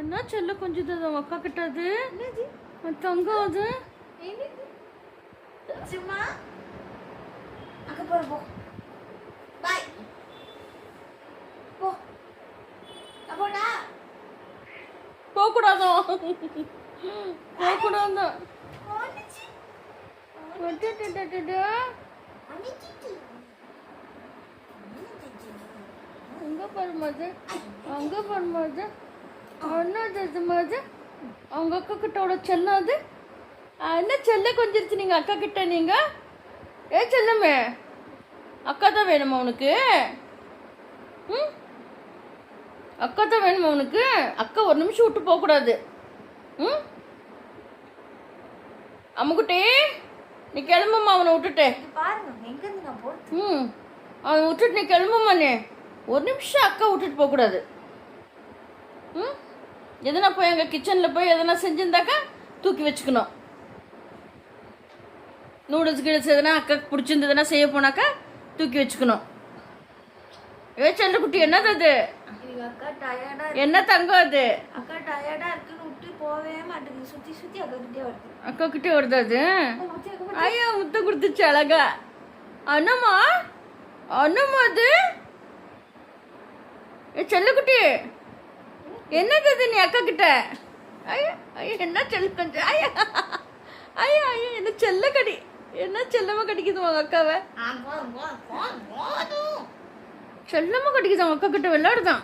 என்ன செல்ல கொஞ்சம் அவங்க அக்கா கிட்ட அது தங்கம் அது சும்மா அங்க போற போ பாய் போ போடா போகக்கூடாதோ போகக்கூடாது அங்கே போகும்போது அங்கே போகும்போது என்னது மது அவங்க அக்கா கிட்டோட செல்லம் அது என்ன செல்ல கொஞ்சிருச்சு நீங்கள் அக்கா கிட்ட நீங்கள் செல்லமே அக்கா தான் வேணுமா உனக்கு ம் அக்கா தான் வேணுமா உனக்கு அக்கா ஒரு நிமிஷம் விட்டு போகக்கூடாது ம் அம்முக்குட்டி நீ கிளம்புமா அவனை விட்டுட்டு பாருங்க எங்கேருந்து நான் போகிறது ம் அவனை விட்டுட்டு நீ கிளம்புமா நீ ஒரு நிமிஷம் அக்கா விட்டுட்டு போகக்கூடாது ம் எதனா போய் எங்கள் கிச்சனில் போய் எதனா செஞ்சுருந்தாக்கா தூக்கி வச்சுக்கணும் நூடுல்ஸ் கிடல்ஸ் எதனா அக்காக்கு பிடிச்சிருந்ததுன்னா செய்ய போனாக்கா தூக்கி வச்சுக்கணும் செல்லக்குட்டி என்னது அது அக்கா டயர்டா என்ன தங்கம் அது அக்கா டயர்டா இருக்குன்னு விட்டு போவே மாட்டேங்குது சுத்தி சுத்தி அக்கா கிட்டே வருது அக்கா கிட்டே வருது அது ஐயா முத்த கொடுத்துச்சு அழகா அண்ணம்மா அண்ணம்மா அது செல்லக்குட்டி என்னது அது நீ அக்கா கிட்ட ஐயா ஐயா என்ன செல்ல கொஞ்சம் ஐயா ஐயா ஐயா என்ன செல்ல கடி என்ன செல்லமா கடிக்குது உங்க அக்காவை செல்லமா கடிக்குது அவங்க அக்கா கிட்ட விளையாடுதான்